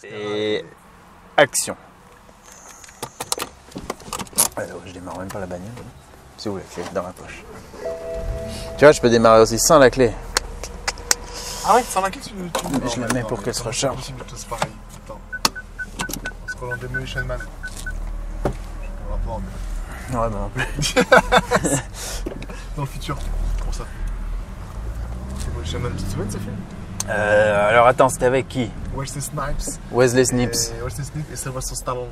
Et action. Alors, je démarre même pas la bagnole. C'est où la clé? Dans ma poche. Tu vois, je peux démarrer aussi sans la clé. Ah ouais, sans la clé tu Je la mets pour qu'elle se recharge. C'est pareil. Attends. On se colle en Demolition Man. On va voir, mais... Ouais, bah non plus. Dans le futur. Comment ça? Demolition Man, tu te souviens de ce film? Alors attends, c'était avec qui? Wesley Snipes. Wesley Snipes. Wesley Snipes et Sylvester Stallone.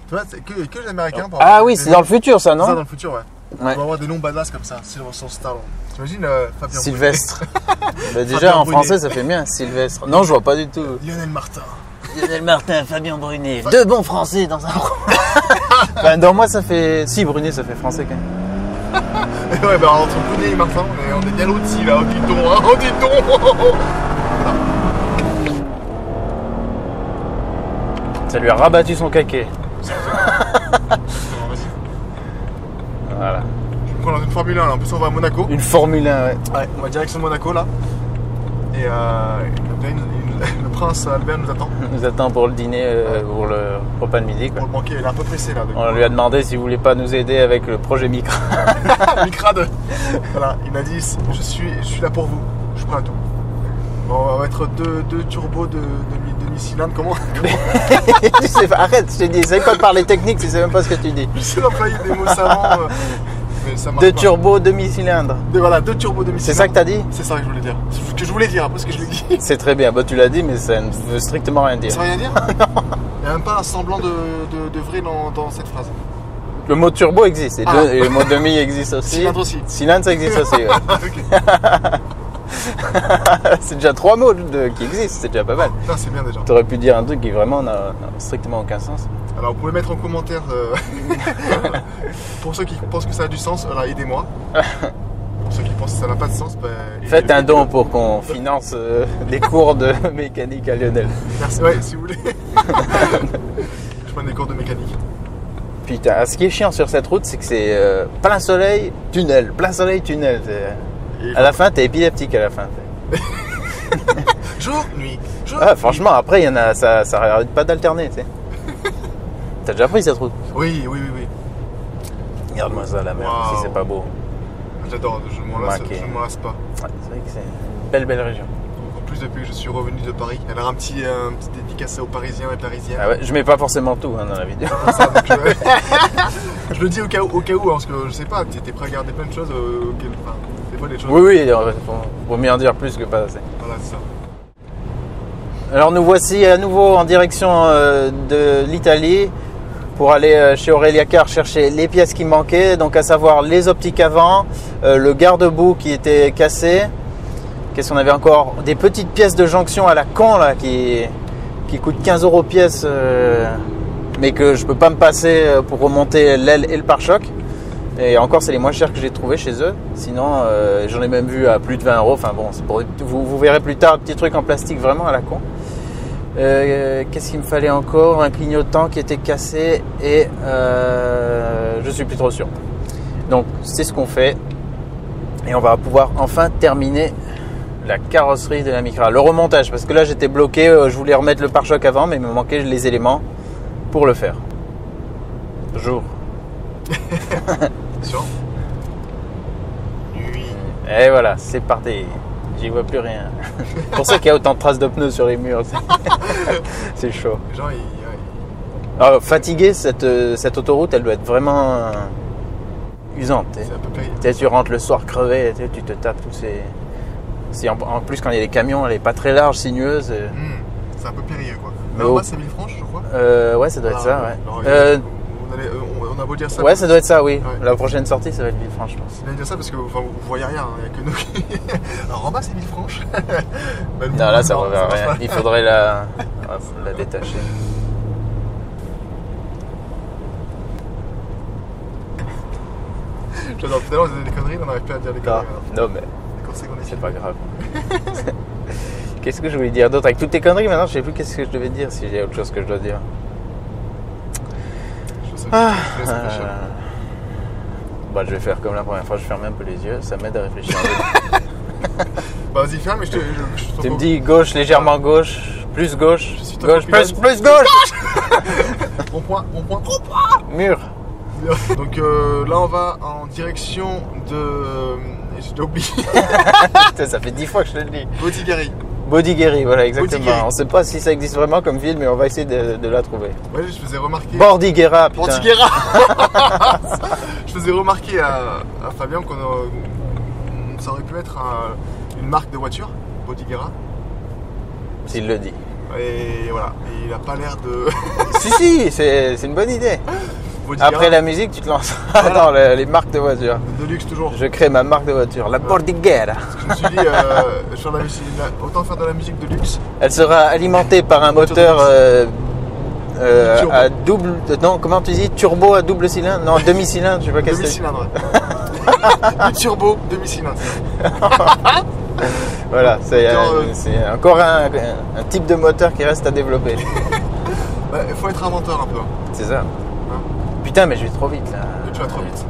Tu vois, c'est que les Américains. Ah oui, c'est dans le futur ça, non? C'est ça, dans le futur, ouais. Ouais. On va avoir des noms badass comme ça, Sylvester Stallone. T'imagines Fabien Sylvestre. Bah, déjà Fabien en Brunet. français ça fait bien, Sylvestre. Non, je vois pas du tout. Lionel Martin. Lionel Martin, Fabien Brunet. Deux bons français dans un bah, dans moi ça fait. Si, Brunet ça fait français quand même. Ouais, bah entre Brunet et Martin, on est bien lotis là, oh dis donc, hein, oh dis donc. Ça lui a rabattu son caquet. Voilà. Je me prends dans une Formule 1 là, en plus on va à Monaco. Une Formule 1, ouais. Ouais, on va direction de Monaco là. Et le prince Albert nous attend. Il nous attend pour le dîner, pour le repas de midi. Pour Quoi. le banquet, il est un peu pressé là. On lui a demandé s'il voulait pas nous aider avec le projet Micra. Micrade. Voilà, il m'a dit je suis là pour vous, je suis prêt à tout. Bon, on va mettre deux turbos de demi-cylindre, comment Tu sais pas, arrête, je t'ai dit, essaye pas de parler technique, tu sais même pas ce que tu dis. Je sais l'employer des mots savants, mais ça marche Deux pas. turbos demi-cylindre. Voilà, deux turbos demi-cylindre. C'est ça que t'as dit? C'est ça que je voulais dire. C'est ce que je voulais dire, après ce que je l'ai dit. C'est très bien, bah, tu l'as dit, mais ça ne veut strictement rien dire. Ça veut rien dire? Il n'y a même pas un semblant de vrai dans cette phrase. Le mot turbo existe, et, et le mot demi existe aussi. Cylindre aussi. Cylindre, ça existe aussi. Ouais. Ok. C'est déjà trois mots qui existent, c'est déjà pas mal. Putain, c'est bien déjà. T'aurais pu dire un truc qui vraiment n'a strictement aucun sens. Alors, vous pouvez mettre en commentaire pour ceux qui pensent que ça a du sens, alors aidez-moi. Pour ceux qui pensent que ça n'a pas de sens, ben, Faites un don pour qu'on finance les cours de mécanique à Lionel. Merci, ouais, si vous voulez. Je prends des cours de mécanique. Putain, ce qui est chiant sur cette route, c'est que c'est plein soleil, tunnel, plein soleil, tunnel. À la fin, t'es épileptique à la fin. Jour, nuit, jour. Ah, franchement, après, il y en a, ça arrête pas d'alterner, tu sais. T'as déjà pris cette route? Oui. Regarde-moi ça, la mer, Wow. si c'est pas beau. J'adore, je m'en lasse pas. Ouais, c'est vrai que c'est une belle région. En plus, depuis que je suis revenu de Paris, elle a un petit dédicace aux Parisiens et Parisiennes. Ah ouais, je mets pas forcément tout dans la vidéo. Ça, donc, je le dis au cas où, hein, parce que je sais pas, t'es prêt à garder plein de choses auxquelles. Enfin, des fois des choses. Oui, faut mieux en dire plus que pas assez. Voilà, c'est ça. Alors nous voici à nouveau en direction de l'Italie pour aller chez Aurélia Car chercher les pièces qui manquaient, donc à savoir les optiques avant, le garde-boue qui était cassé. Qu'est-ce qu'on avait encore? Des petites pièces de jonction à la con là qui coûtent 15 € pièce, mais que je peux pas me passer pour remonter l'aile et le pare-choc. Et encore, c'est les moins chers que j'ai trouvé chez eux. Sinon, j'en ai même vu à plus de 20 €. Enfin bon, c'est pour, vous verrez plus tard, petit truc en plastique vraiment à la con. Qu'est-ce qu'il me fallait encore? Un clignotant qui était cassé et je suis plus trop sûr. Donc c'est ce qu'on fait et on va pouvoir enfin terminer la carrosserie de la Micra. Le remontage, parce que là j'étais bloqué, je voulais remettre le pare-choc avant, mais il me manquait les éléments pour le faire. Jour. Sûr. Nuit. Et voilà, c'est parti. J'y vois plus rien. C'est pour ça qu'il y a autant de traces de pneus sur les murs. C'est chaud. Les gens, Alors, fatigué, cette autoroute, elle doit être vraiment usante. c'est un peu périlleux. Tu sais, tu rentres le soir crevé, tu te tapes tous ces... Si en plus, quand il y a des camions, elle est pas très large, sinueuse. C'est un peu périlleux quoi. Mais Mais en au- bas, c'est Villefranche, je crois. Ouais, ça doit être ça, ouais. Alors, on a beau dire ça. Ouais, ça doit être ça, oui. Ouais. La prochaine sortie, ça va être Villefranche, je pense. C'est bien de dire ça parce que enfin, vous voyez rien, il n'y a que nous qui. Alors en bas, c'est Villefranche. Bah, nous, Non, là, ça non, va vers marche rien. pas. Il faudrait la détacher. J'adore, tout à l'heure, vous avez des conneries, on n'arrive plus à dire des Non, conneries. non, mais Les conséquences, on est c'est pas grave. Qu'est-ce que je voulais dire d'autre? Avec toutes tes conneries, maintenant, je sais plus qu'est-ce que je devais dire, si j'ai autre chose que je dois dire. Je sais Ah, je laisse réfléchir. Bah, je vais faire comme la première fois, je ferme un peu les yeux, ça m'aide à réfléchir. Bah, vas-y, ferme, mais je Tu me dis gauche, légèrement gauche, Plus gauche. Je suis top Gauche, pilote. plus gauche. Bon point. Mur. Donc là, on va en direction de... J'ai oublié. Putain, ça fait 10 fois que je te le dis. Bodigari. Bodigari, voilà, exactement. Bodigari. On ne sait pas si ça existe vraiment comme ville, mais on va essayer de la trouver. Ouais, je faisais remarquer... Bordighera, putain. Bordighera. Je faisais remarquer à Fabien qu'on ça aurait pu être une marque de voiture, Bodigara. S'il le dit. Et voilà, et il a pas l'air de... si, c'est une bonne idée. Bodigara. Après la musique, tu te lances Voilà. dans les marques de voitures. De luxe toujours. Je crée ma marque de voiture, la Bordighera. Je me suis dit, faire de la musique, autant faire de la musique de luxe. Elle sera alimentée par un moteur Turbo. à double... Non, comment tu dis? Turbo à double cylindre? Non, demi-cylindre, je sais pas qu'est-ce que c'est. Demi-cylindre. Du turbo, demi-cylindre. Voilà, c'est Moteur, encore un type de moteur qui reste à développer. Il faut être inventeur un peu. C'est ça. Hein. Putain, mais je vais trop vite là. Mais tu vas trop vite.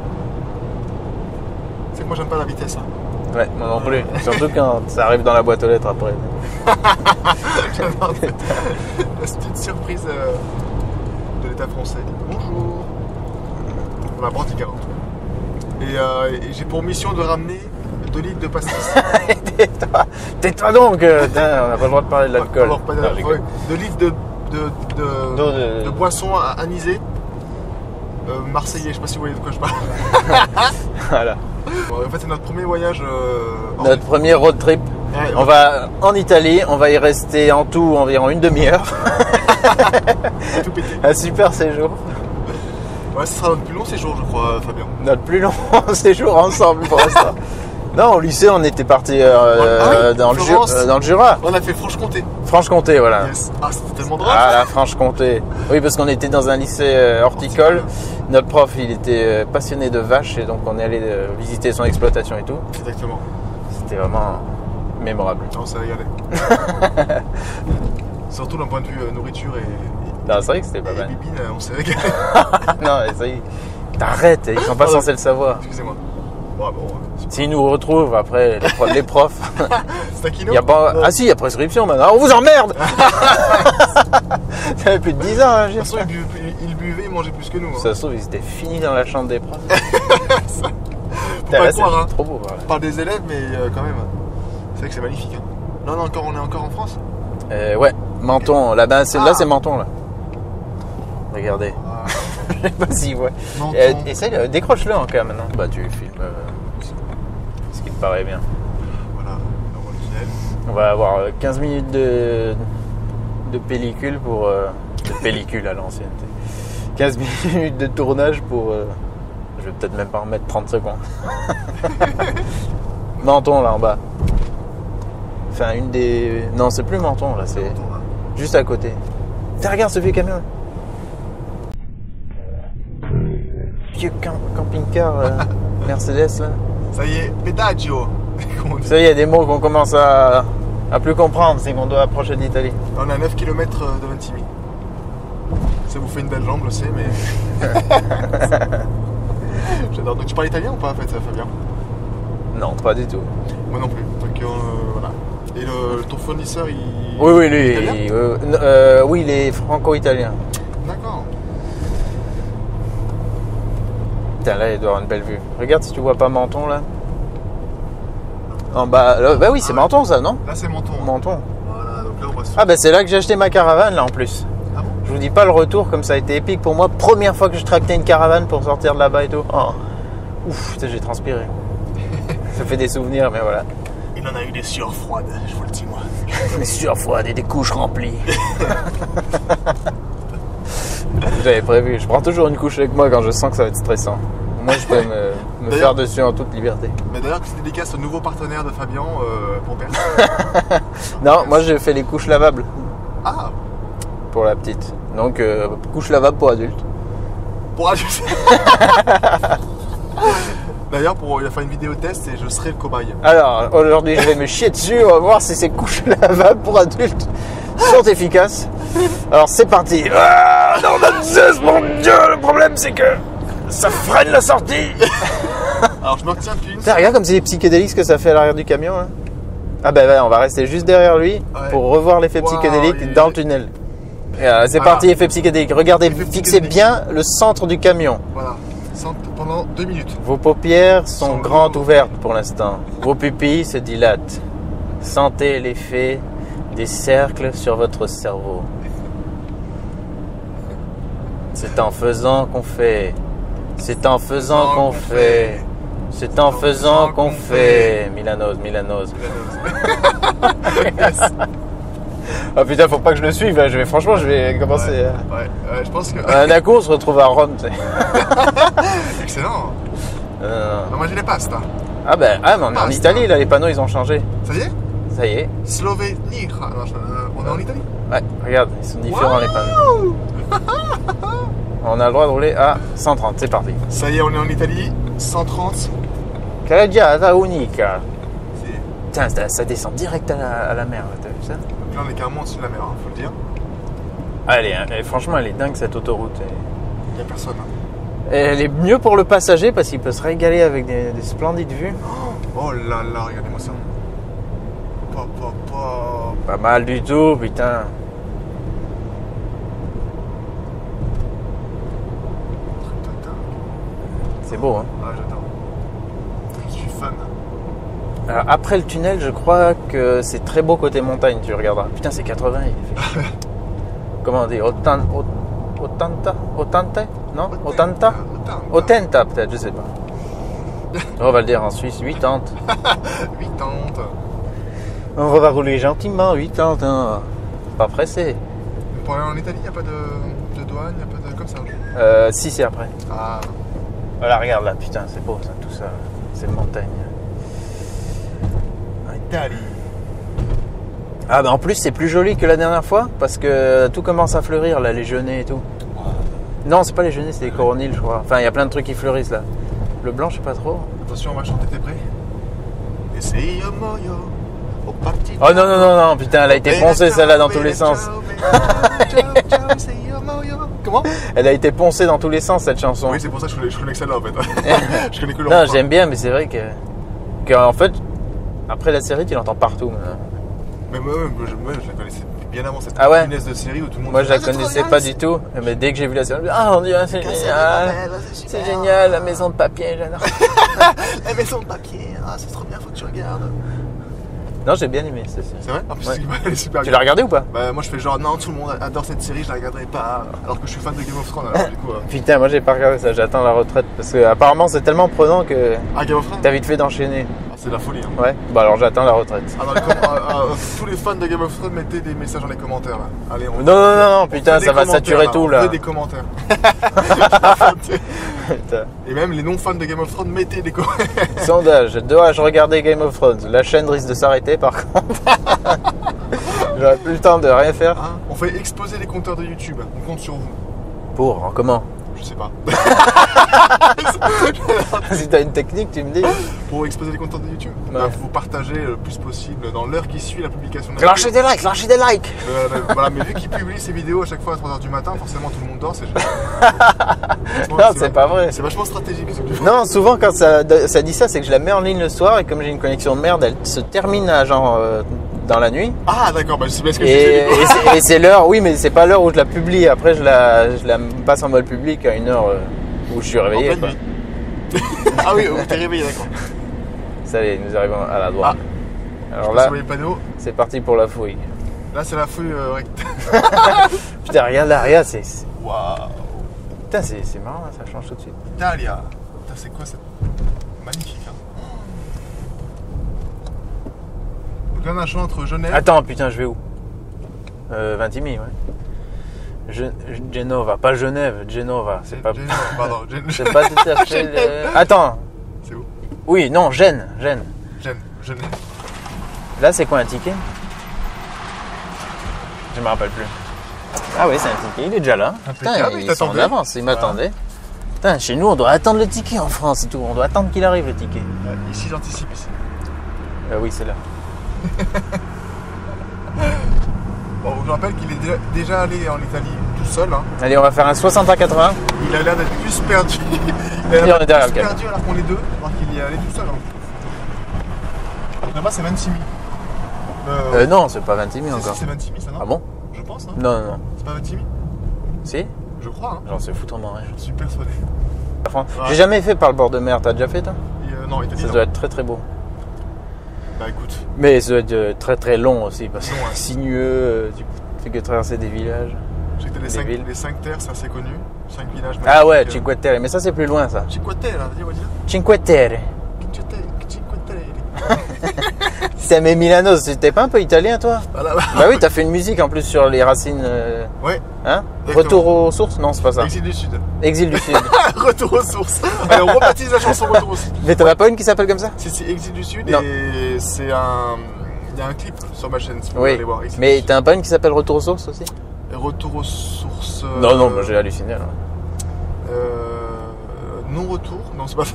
C'est que moi j'aime pas la vitesse. Hein. Ouais, moi non plus. Surtout quand ça arrive dans la boîte aux lettres après. J'adore la petite surprise de l'État français. Bonjour. On a Bordighera. Et j'ai pour mission de ramener 2 litres de pastis. Tais-toi donc. Putain, on n'a pas le droit de parler de l'alcool. Alors, pas de- Non, je rigole. ouais, 2 litres de boissons anisées. Marseillais, je sais pas si vous voyez de quoi je parle. Voilà. Bon, en fait, c'est notre premier voyage. Notre premier road trip. Ouais, On va en Italie, on va y rester en tout environ une demi-heure. tout pété. Un super séjour. Ouais, ce sera notre plus long séjour, je crois, Fabien. Notre plus long séjour ensemble pour l'instant. Non, au lycée, on était parti oui, dans Florence. le Jura. On a fait Franche-Comté. Franche-Comté, voilà. Yes. Ah, c'était tellement drôle. Ah, la Franche-Comté. Oui, parce qu'on était dans un lycée horticole. Notre prof, il était passionné de vaches et donc on est allé visiter son exploitation et tout. Exactement. C'était vraiment mémorable. On s'est régalé. Surtout d'un point de vue nourriture et Non, c'est vrai que c'était pas mal. bibine, on s'est régalé. Non, ça y est. T'arrêtes, ils sont pas Pardon. censés le savoir. Excusez-moi. Bon, S'ils nous retrouvent après, les profs, c'est un kilo. y a pas... Non. Ah si, il y a prescription maintenant. On vous emmerde. Ça fait plus de 10 ans, hein, De toute façon, ils buvaient, ils mangeaient plus que nous. Hein. Ça se trouve, ils étaient finis dans la chambre des profs. Faut Putain, pas là, le croire, hein. c'est trop beau. Voilà. On parle des élèves, mais quand même. C'est vrai que c'est magnifique. Hein. Là, on est encore en France. Ouais, Menton. Là, ben, là, c'est Menton, là. Regardez. Ah, Je sais pas si, ouais. Menton. Essaye, décroche-le en cas maintenant. Bah, tu filmes ce qui te paraît bien. Voilà, on voit le tunnel. On va avoir 15 minutes de pellicule pour... de pellicule à l'ancienne. 15 minutes de tournage pour... je vais peut-être même pas en mettre 30 secondes. Menton, là, en bas. Enfin, une des... Non, c'est plus Menton, là, c'est Menton, là. juste à côté. Tiens, regarde ce vieux camion. Vieux camping-car Mercedes, là. Ça y est, pédaggio. Comment on dit. Ça y est, il y a des mots qu'on commence à plus comprendre, c'est qu'on doit approcher de l'Italie. On est à 9 km de Ventimille. Ça vous fait une belle jambe, je sais, mais. J'adore. Donc tu parles italien ou pas en fait, Fabien? Non, pas du tout. Moi non plus. Donc voilà. Et ton fournisseur, il. Oui, il est lui, italien oui, il est franco-italien. D'accord. Putain, là, il doit avoir une belle vue. Regarde si tu vois pas Menton, là. En bas, là, bah oui, c'est Menton, ça, non? Là, c'est Menton. Menton. Voilà, donc là, on va se. Ah, bah c'est là que j'ai acheté ma caravane, là, en plus. Ah bon? Je vous dis pas le retour, comme ça a été épique pour moi. Première fois que je tractais une caravane pour sortir de là-bas et tout. Oh. Ouf, putain, j'ai transpiré. Ça fait des souvenirs, mais voilà. Il en a eu des sueurs froides, je vous le dis, moi. Des sueurs froides et des couches remplies. J'avais prévu, je prends toujours une couche avec moi quand je sens que ça va être stressant. Moi, je peux me faire dessus en toute liberté. Mais d'ailleurs, petite dédicace au nouveau partenaire de Fabien, Pompère. Non, moi, j'ai fait les couches lavables Ah, pour la petite. Donc, couche lavable pour adultes. pour adultes. D'ailleurs, il va faire une vidéo test et je serai le cobaye. Alors, aujourd'hui, je vais me chier dessus. On va voir si ces couches lavables pour adultes sont efficaces. Alors, c'est parti. Ah, non, mon Dieu, le problème, c'est que ça freine la sortie. Alors, je me retiens depuis une Putain, regarde comme c'est psychédélique ce que ça fait à l'arrière du camion. Hein. Ah ben on va rester juste derrière lui pour revoir l'effet psychédélique dans le tunnel. C'est parti, effet psychédélique. Regardez, fixez bien le centre du camion. Voilà, pendant 2 minutes. Vos paupières sont grandes ouvertes pour l'instant. Vos pupilles se dilatent. Sentez l'effet des cercles sur votre cerveau. C'est en faisant qu'on fait. C'est en faisant qu'on fait. C'est en faisant qu'on fait. Milanos. Ah putain, faut pas que je le suive là. Franchement, je vais commencer. Ouais, je pense que. D'un coup, on se retrouve à Rome. Tu sais. Excellent. Non, moi je les passe là. Ah ben, mais on est en Italie là. Les panneaux ils ont changé. Ça y est? Ça y est. Slovénie. On est en Italie? Ouais, regarde, ils sont différents les panneaux. On a le droit de rouler à 130. C'est parti. Ça y est, on est en Italie. 130. Carreggiata unica. Tiens, ça descend direct à la mer. T'as vu ça? Donc là, on est carrément au-dessus de la mer, faut le dire. Franchement, elle est dingue cette autoroute. Il n'y a personne. Elle est mieux pour le passager parce qu'il peut se régaler avec des splendides vues. Oh là là, regardez-moi ça. Pas mal du tout, putain. C'est beau, hein? Ah, j'adore. Je suis fan. Alors, après le tunnel, je crois que c'est très beau côté montagne, tu regarderas. Putain, c'est 80. Comment on dit? 80? Non? 80? 80 peut-être, je sais pas. On va le dire en Suisse, 80. 80. On va rouler gentiment, 80. Hein. Pas pressé. Pour aller en Italie, il n'y a pas de douane, il n'y a pas de comme ça. Si, c'est après. Ah. Voilà, regarde là, putain, c'est beau ça, tout ça. C'est montagne. Italie. Ah, bah en plus, c'est plus joli que la dernière fois parce que tout commence à fleurir là, les genêts et tout. Non, c'est pas les genêts, c'est les coroniles, je crois. Enfin, il y a plein de trucs qui fleurissent là. Le blanc, je sais pas trop. Attention, on va chanter, t'es prêt? Et c'est Yomoyo. Oh non, putain, elle a été poncée celle-là dans tous les sens. Comment? Elle a été poncée dans tous les sens cette chanson. Oui, c'est pour ça que je connais que celle-là en fait. Je connais que le Non, j'aime bien, mais c'est vrai que en fait, après la série, tu l'entends partout. Maintenant. Mais moi, je la connaissais bien avant cette punaise de série où tout le monde. Moi, je la connaissais pas du tout. Mais dès que j'ai vu la série, mon dieu, c'est génial. C'est génial, la maison de papier, j'adore. La maison de papier, c'est trop bien, faut que tu regardes. Non, j'ai bien aimé cette série. C'est vrai? En plus, elle est super. Tu l'as regardé ou pas? Bah, moi je fais genre non, tout le monde adore cette série, je la regarderai pas. Alors que je suis fan de Game of Thrones. Alors, du coup, Putain, moi j'ai pas regardé ça, j'attends la retraite parce que apparemment c'est tellement prenant que. Ah, Game of Thrones? T'as vite fait d'enchaîner. C'est de la folie. Hein. Ouais, bah alors j'attends la retraite. Tous les fans de Game of Thrones, mettez des messages dans les commentaires. Là. Allez, non, putain, ça va saturer tout là. Mettez des commentaires. Et même les non-fans de Game of Thrones, mettez des commentaires. Sondage, dois-je regarder Game of Thrones? La chaîne risque de s'arrêter par contre. J'aurais plus le temps de rien faire. Hein, on fait exploser les compteurs de YouTube. On compte sur vous. Pour comment? Je sais pas. Si t'as une technique, tu me dis. Pour exploser les compteurs de YouTube, vous partagez le plus possible dans l'heure qui suit la publication de la vidéo. Lâchez des likes. Voilà, mais vu qu'il publie ses vidéos à chaque fois à 3h du matin, forcément tout le monde dort, c'est génial. Non, c'est pas vrai. C'est vachement stratégique. Non, souvent quand ça dit ça, c'est que je la mets en ligne le soir et comme j'ai une connexion de merde, elle se termine à genre dans la nuit. Ah d'accord, bah, c'est parce que et c'est l'heure, oui, mais c'est pas l'heure où je la publie. Après, je la passe en mode public à une heure où je suis réveillé. Quoi. Ah oui, t'es réveillé, d'accord. Ça y est, nous arrivons à la droite. Alors là, c'est parti pour la fouille. Là, c'est la fouille recte. Putain, regarde là, c'est. Waouh. Putain, c'est marrant, ça change tout de suite. Italia. Putain, c'est quoi ça? Magnifique. Hein. Donc là, on a un chemin entre Genève. Attends, putain, je vais où? Ventimille, ouais. Genova, pas Genève, Genova. C'est pas. Pardon, c'est pas tout à fait. Attends. C'est où? Oui, non, Genève. Genève. Là, c'est quoi un ticket? Je me rappelle plus. Ah oui, c'est un ticket, il est déjà là. Putain, ils sont en avance, il m'attendait. Putain, chez nous, on doit attendre le ticket en France et tout. On doit attendre qu'il arrive le ticket. Ici, j'anticipe ici. Oui, c'est là. Bon, je rappelle qu'il est déjà allé en Italie tout seul. Hein. Allez, on va faire un 60 à 80. Il a l'air d'être plus perdu. Il a l'air d'être plus perdu alors qu'on est deux. Alors qu'il y est allé tout seul. Hein. Donc là-bas, c'est Ventimille. Non, c'est pas Ventimille encore. C'est Ventimille, ça, non? Ah bon? Je pense, hein. Non, non. C'est pas Ventimille? Si? Je crois, hein. J'en sais foutrement rien. Je suis persuadé. Enfin, Ouais. j'ai jamais fait par le bord de mer. T'as déjà fait, toi? Non, il t'a dit Ça non. doit être très très beau. Bah écoute, Mais ça doit être très très long aussi, parce que Long, hein. sinueux, tu fais que traverser des villages. j'ai que Des villes. les 5 terres, c'est assez connu. 5 villages. Ah ouais, magnifiques. Cinque Terre, mais ça c'est plus loin ça. Cinque Terre, dis moi, dis-le. Cinque Terre. Cinque Terre. C'est mais Milano, t'es pas un peu italien toi? Voilà, Bah oui, t'as fait une musique en plus sur les racines. ouais, Hein? Exactement. Retour aux sources? Non, c'est pas ça. Exil du Sud. Exil du Sud. Retour aux sources. Allez, on rebaptise la chanson Retour aux sources. Mais t'en as pas une qui s'appelle comme ça? C'est Exil du Sud Non. et c'est un. Il y a un clip sur ma chaîne si vous voulez Oui. aller voir. Exil Mais du Sud. t'as pas une qui s'appelle Retour aux sources aussi? Retour aux sources. Non, non, moi j'ai halluciné là. Non-retour. Non, c'est pas ça.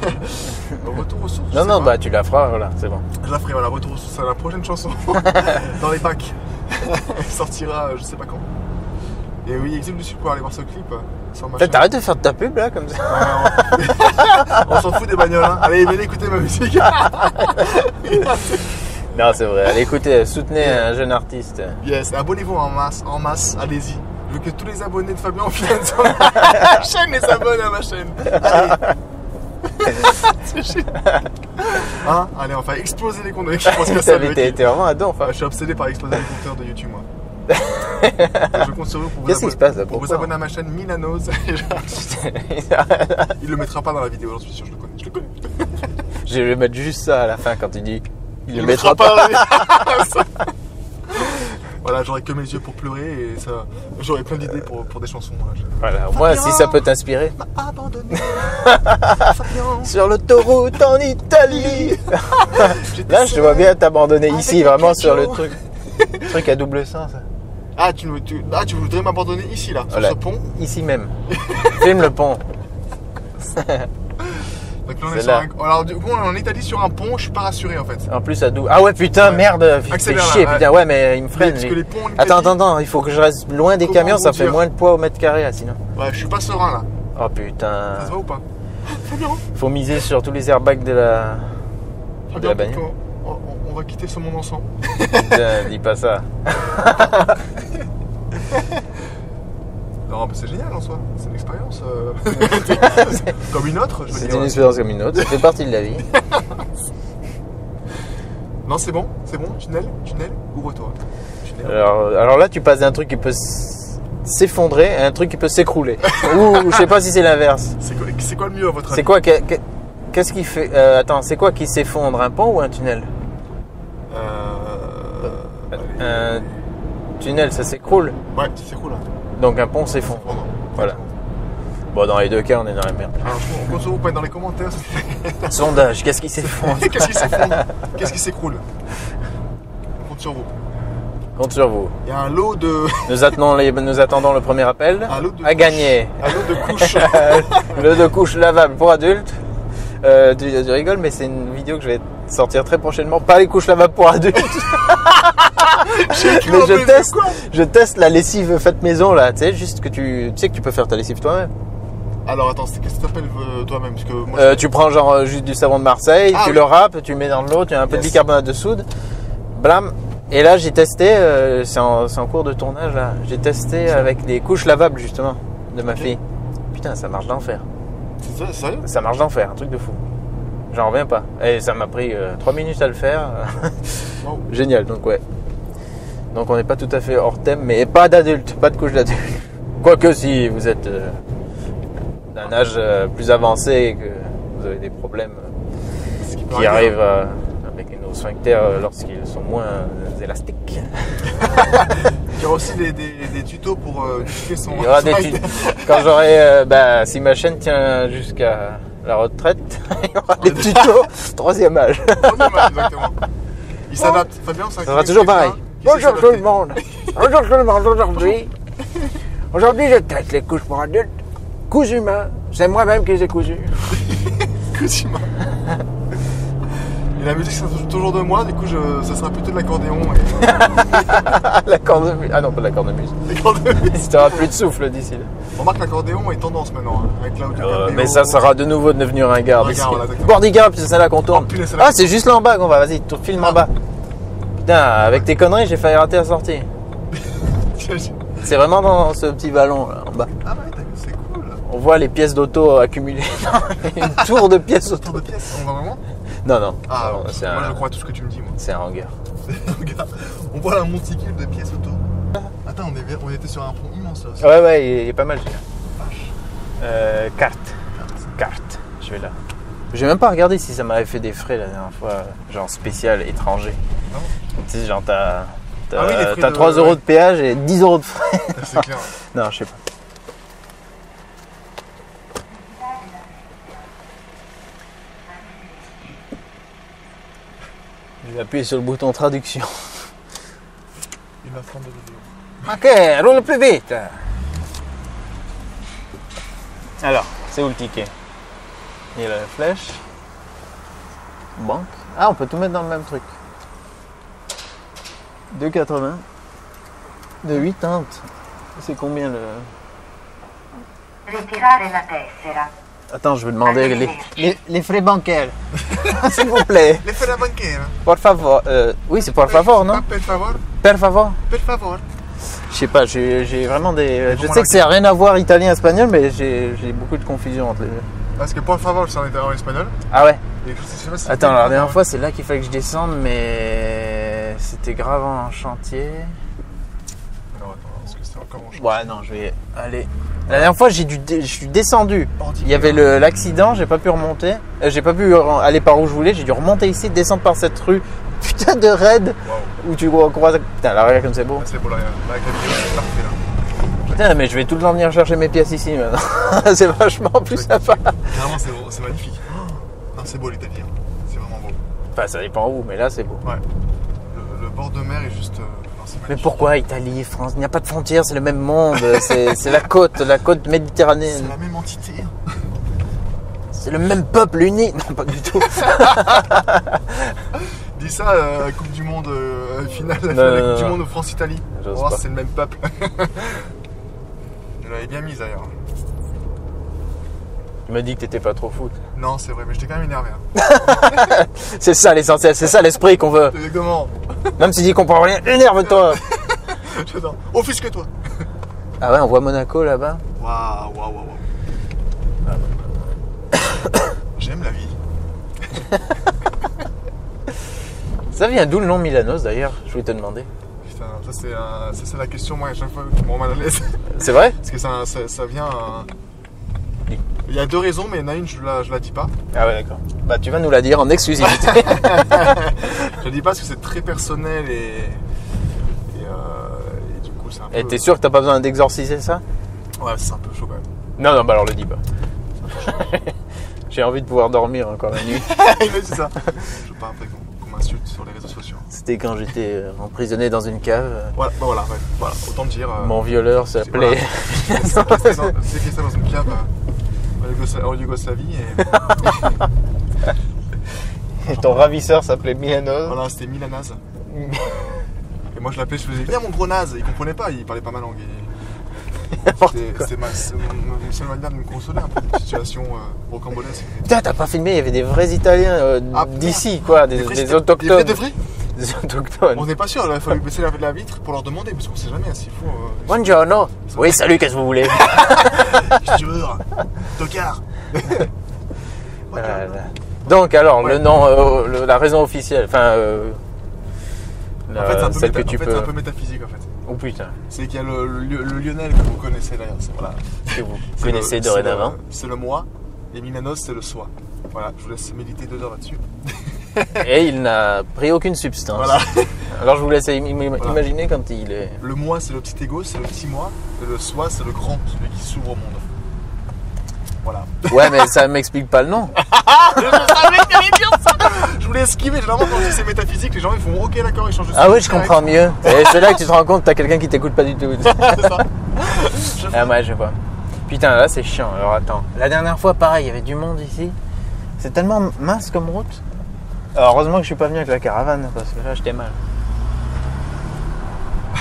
Retour aux sources. je Non, sais non, pas. bah tu la feras, voilà, c'est bon. Je la ferai, voilà. Retour aux sources, c'est la prochaine chanson. Dans les packs. Elle sortira, je sais pas quand. Et oui, Exil du Sud pour aller voir ce clip sur ma chaîne. T'arrêtes de faire de ta pub là comme ça? On s'en fout des bagnoles, hein. Allez, venez écouter ma musique. Non, c'est vrai. Allez, écoutez, soutenez un jeune artiste. Yes, abonnez-vous en masse, allez-y. Je veux que tous les abonnés de Fabien viennent sur ma chaîne et s'abonnent à ma chaîne. Allez. C'est génial. Hein, allez, on va exploser les comptes. Je pense que ça va. T'es vraiment à don, enfin. Je suis obsédé par exploser les compteurs de YouTube, moi. Je compte sur vous pour vous, Qu'est-ce qui se passe là? pour vous Pourquoi abonner à ma chaîne Milanos. Il le mettra pas dans la vidéo, j'en suis sûr, je le connais. Je le connais. Je vais mettre juste ça à la fin quand il dit. Il le le mettra pas. Ça. Voilà, j'aurai que mes yeux pour pleurer et ça, j'aurai plein d'idées pour des chansons. Voilà, au moins si ça peut t'inspirer. Abandonné. Sur l'autoroute en Italie. Là, je te vois bien t'abandonner Avec ici, un vraiment sur le cachot. truc à double sens. Ah, tu voudrais m'abandonner ici, là, sur Voilà. ce pont. Ici même. Filme le pont. Donc là, on C'est est sur là. alors, du coup, on est en Italie sur un pont, je suis pas rassuré en fait. En plus à double. Ah ouais, putain, Ouais. merde. Fais Accélère, chier, là, putain. Ouais, mais il me Mais freine. parce lui. que les ponts en Attends, Italie- attends, il faut que je reste loin des Comment camions, ça fait dire moins de poids au mètre carré là, sinon. Ouais, je suis pas serein là. Oh putain. Ça se va ou pas? Fabien, Faut miser sur tous les airbags de la Fabien, bagnole. on va quitter ce monde ensemble. Putain, dis pas ça. Non, mais c'est génial en soi. C'est une expérience comme une autre. Je veux C'est dire. une expérience comme une autre, ça fait partie de la vie. Non, c'est bon, tunnel, ouvre-toi. Tunnel. Alors là, tu passes d'un truc qui peut s'effondrer à un truc qui peut s'écrouler. Ou je sais pas si c'est l'inverse. C'est quoi le mieux à votre avis? C'est quoi qu'est-ce qui fait attends, c'est quoi qui s'effondre, un pont ou un tunnel? Un tunnel, ça s'écroule. Ouais, c'est cool. Hein. Donc un pont s'effondre. Voilà. Bon, dans les deux cas, on est dans la merde. Alors, on compte sur vous, pas dans les commentaires. Sondage, qu'est-ce qui s'effondre? Qu'est-ce qui s'effondre? Qu'est-ce qui s'écroule? On compte sur vous. Compte sur vous. Il y a un lot de. Nous attendons le premier appel Un lot de à gagner. Un lot de couches. Le de couche lavable pour adultes. Tu rigoles, mais c'est une vidéo que je vais sortir très prochainement. Pas les couches lavables pour adultes. Mais je teste la lessive faite maison là. Tu sais, juste que tu sais que tu peux faire ta lessive toi-même. Alors attends, qu'est-ce que tu t'appelles toi-même? Parce que moi, Tu prends genre juste du savon de Marseille, Ah tu oui. le râpes, tu le mets dans de l'eau, tu as un peu de Yes. bicarbonate de soude. Blam. Et là, j'ai testé, c'est en cours de tournage là. J'ai testé avec des couches lavables justement de ma fille. Putain, ça marche d'enfer. c'est ça, sérieux? Ça marche d'enfer, un truc de fou. J'en reviens pas. Et ça m'a pris 3 minutes à le faire. Wow. Génial, donc ouais. Donc on n'est pas tout à fait hors thème, mais pas d'adultes, pas de couche d'adultes. Quoique si vous êtes d'un âge plus avancé et que vous avez des problèmes Ce qui peut qui arriver, arrivent avec nos sphincters lorsqu'ils sont moins élastiques. Il y aura aussi des tutos pour tuer son. Il y aura des quand j'aurai, si ma chaîne tient jusqu'à la retraite, il y aura des tutos 3e âge. Exactement. Il s'adapte. Fabien, Ça sera toujours pareil. Bonjour tout le monde. Bonjour tout le monde. Aujourd'hui, je teste les couches pour adultes. Cousu main. C'est moi-même qui les ai cousus. Et la musique, ça sera toujours de moi. Du coup, ça sera plutôt de l'accordéon. La cornemuse. Ah non, pas de la cornemuse. Et... Tu n'auras plus de souffle d'ici là. Remarque, l'accordéon est tendance maintenant. Hein, avec l'audio Capéo. Mais ça sera de nouveau devenu ringard. Ringard, voilà, exactement. Bourdigard, puis c'est là qu'on tourne. Oh, punaise, c'est là. Ah, c'est juste là en bas qu'on va. Vas-y, filme en bas. Putain, avec tes conneries, j'ai failli rater la sortie. C'est vraiment dans ce petit ballon là en bas. Ah ouais, c'est cool. On voit les pièces d'auto accumulées. Une tour de pièces auto. Tour de pièces, on voit vraiment? Non, non. Ah, Non, c'est moi un... je crois à tout ce que tu me dis, moi. C'est un hangar. Regarde, on voit la monticule de pièces auto. Attends, on était sur un pont immense là aussi. Ouais, ouais, il est pas mal celui-là. Vache. Carte. Je vais là. J'ai même pas regardé si ça m'avait fait des frais la dernière fois, genre spécial étranger. Non. Tu sais, genre t'as Ah oui, les frais t'as de- 3 euros de péage et 10 euros de frais. C'est clair. Non, je sais pas. Je vais appuyer sur le bouton traduction. Il va prendre de vidéo. Ok, roule plus vite. Alors, c'est où le ticket? Il y a la flèche. Banque. Ah, on peut tout mettre dans le même truc. 2,80. De 80. C'est combien le... Ritirare la tessera. Attends, je vais demander les frais bancaires. S'il vous plaît. Les frais de la banquière. Por favor. Oui, c'est por favor, non? Per favor. Per favor. Per favor. Je sais pas, j'ai vraiment des... Je comment sais la- que c'est rien à voir italien-espagnol, mais j'ai beaucoup de confusion entre les deux. Parce que por favor, c'est en espagnol. Ah ouais? Et je sais pas si Attends, la dernière fois, c'est là qu'il fallait que je descende, mais c'était grave en chantier. Non, attends, parce que c'est encore en chantier. Ouais, non, je vais aller. La dernière fois, je suis descendu. Ordi- Il y avait l'accident, j'ai pas pu remonter. J'ai pas pu aller par où je voulais. J'ai dû remonter ici, descendre par cette rue. Putain de raid Waouh. où tu croises. Putain, là, regarde comme c'est beau. Ah, c'est beau là, avec la vidéo, c'est parfait là. Putain, mais je vais tout le temps venir chercher mes pièces ici maintenant. C'est vachement plus sympa. Clairement, c'est magnifique. Non, c'est beau l'Italie. Hein. C'est vraiment beau. Enfin, ça dépend où, mais là, c'est beau. Ouais. Le bord de mer est juste. Non, c'est Mais magnifique. pourquoi Italie, France? Il n'y a pas de frontières, c'est le même monde. C'est la côte méditerranéenne. C'est la même entité. Hein. C'est le même peuple uni. Non, pas du tout. Dis ça, Coupe du Monde finale, la Non, Coupe du non. Monde France-Italie. J'ose On va voir pas. si c'est le même peuple. Je l'avais bien mise d'ailleurs. Tu m'as dit que t'étais pas trop foot. Non, c'est vrai, mais j'étais quand même énervé. Hein. C'est ça l'essentiel, c'est ça l'esprit qu'on veut. Exactement. Même si tu comprends rien, énerve-toi. J'adore. Offusque-toi. Ah ouais, on voit Monaco là-bas. Waouh, waouh, waouh. J'aime la vie. Ça vient d'où le nom Milanos d'ailleurs? Je voulais te demander. Putain, ça c'est la question, moi, à chaque fois qui me rend mal à l'aise. C'est vrai? Parce que ça vient. Il y a deux raisons, mais il y en a une, je la dis pas. Ah ouais, d'accord. Bah tu vas nous la dire en exclusivité. Je la dis pas parce que c'est très personnel et du coup, c'est un peu. Et t'es sûr que t'as pas besoin d'exorciser ça? Ouais, c'est un peu chaud quand même. Non, non, bah alors le dis pas. J'ai envie de pouvoir dormir encore la nuit. Il m'a dit ça. Je veux pas après qu'on m'insulte sur les réseaux sociaux. C'était quand j'étais emprisonné dans une cave. Voilà, bah voilà, ouais, voilà, autant dire. Mon violeur s'appelait... C'était ça dans une cave en Yougoslavie et Et ton ravisseur s'appelait Milanos. voilà, c'était Milanaz. Et moi je l'appelais, je faisais viens mon gros naze. Il comprenait pas, il parlait pas ma langue. C'est ma seule manière de me consoler un peu d'une situation rocambolesque. Putain, t'as pas filmé, il y avait des vrais Italiens d'ici, quoi, des autochtones. Des vrais. Des autochtones. On n'est pas sûr, il a fallu baisser la vitre pour leur demander, parce qu'on sait jamais s'il faut. Buongiorno. Oui, salut, qu'est-ce que vous voulez? Je jure, tocard. Voilà. Donc alors, Ouais. le nom, la raison officielle, enfin, En fait, celle que tu c'est peux... un peu métaphysique en fait. Oh putain, C'est qu'il y a le Lionel que vous connaissez d'ailleurs. Voilà. que vous C'est connaissez le- dorénavant. C'est le moi et Milanos c'est le soi. Voilà, je vous laisse méditer 2 heures là-dessus. Et il n'a pris aucune substance. Voilà. Alors je vous laisse imaginer quand il est... Le moi c'est le petit égo, c'est le petit moi. Et le soi c'est le grand, celui qui s'ouvre au monde. Voilà. Ouais, mais ça m'explique pas le nom. Je savais qu'il allait dire ça. Je voulais esquiver. Généralement quand je dis c'est métaphysique, les gens ils font ok d'accord, ils changent de Ah oui, sujet je direct. comprends mieux. Et c'est là que tu te rends compte que t'as quelqu'un qui t'écoute pas du tout. C'est ça. Ah ouais, je vois. Putain, là c'est chiant. Alors attends. La dernière fois, pareil, il y avait du monde ici. C'est tellement mince comme route. Alors heureusement que je suis pas venu avec la caravane, parce que là j'étais mal.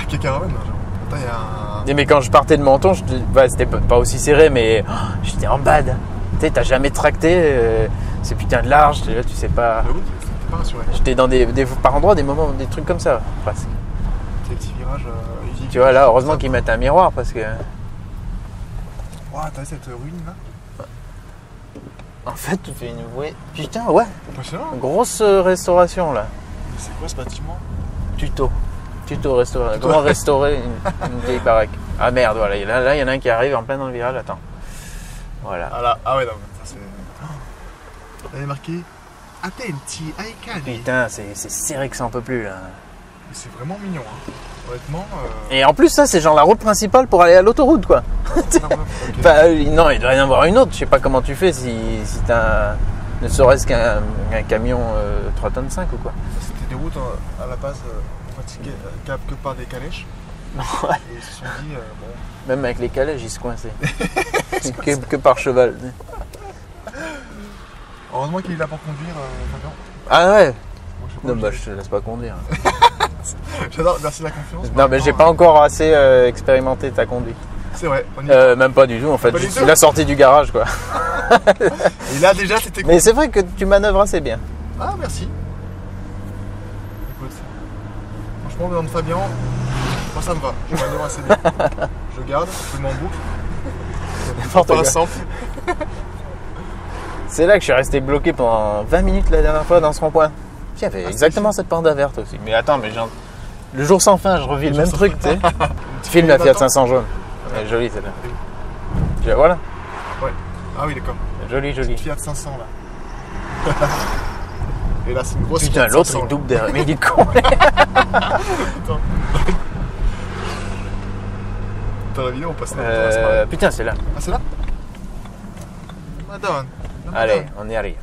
Quelle caravane là, genre. Attends, il y a un. Et mais quand je partais de Menton, ouais, c'était pas aussi serré, mais j'étais en bad. Tu sais, t'as jamais tracté, c'est putain de large, là tu sais pas. La route, c'était pas rassuré. J'étais dans par endroits, des moments, des trucs comme ça, presque. C'est des petits virages. Tu vois, là, heureusement qu'ils mettent un miroir parce que. Ouah, t'as vu cette ruine là? En fait, tu fais une bouée. Putain, ouais. Impressionnant. Grosse restauration là. Mais c'est quoi ce bâtiment? Tuto restauration. Comment restaurer une vieille baraque? Ah merde, voilà. Là, il y en a un qui arrive en plein dans le virage. Attends. Voilà. Ah là, ah ouais, non, ça c'est. Oh, il y avait marqué Attenti, Aikane. Putain, c'est serré que ça en peut plus là. Mais c'est vraiment mignon, hein. Honnêtement. Et en plus, ça, c'est genre la route principale pour aller à l'autoroute, quoi. Ok. Enfin, non, il doit y en avoir une autre. Je sais pas comment tu fais si t'as ne serait-ce qu'un camion 3 tonnes 5 ou quoi. C'était des routes à la base pratiquées que par des calèches. Ouais. Et ils se sont dit, bon. Même avec les calèches, ils se coinçaient. que par cheval. Heureusement qu'il est là pour conduire, Fabien. Ah ouais. Moi, je sais pas, Non, bah je te laisse pas conduire. J'adore, merci de la confiance. Non, mais j'ai pas encore assez expérimenté ta conduite. C'est vrai, on y est. Même pas du tout, en fait. Pas du Je tout. suis la sortie du garage, quoi. Et là, déjà, c'était cool. Mais c'est vrai que tu manœuvres assez bien. Ah, merci. Écoute, franchement, venant de Fabien, moi ça me va. Je manœuvre assez bien. Je garde, je le mets en boucle. N'importe Pas quoi. simple. C'est là que je suis resté bloqué pendant 20 minutes la dernière fois dans ce rond-point. Il y avait exactement cette panda verte aussi. Mais attends, le jour sans fin, je revis le même truc, tu sais. Tu filmes la Fiat 500 jaune. Elle est jolie celle-là. Tu la vois là? Ouais. Ah oui, d'accord. Jolie. Fiat 500 là. Et là, c'est une grosse Putain, Fiat l'autre 500, il double derrière. Mais il est con. Attends. Dans la vidéo, on passe là. Putain, c'est là. Ah, c'est là? Madone. Allez, on y arrive.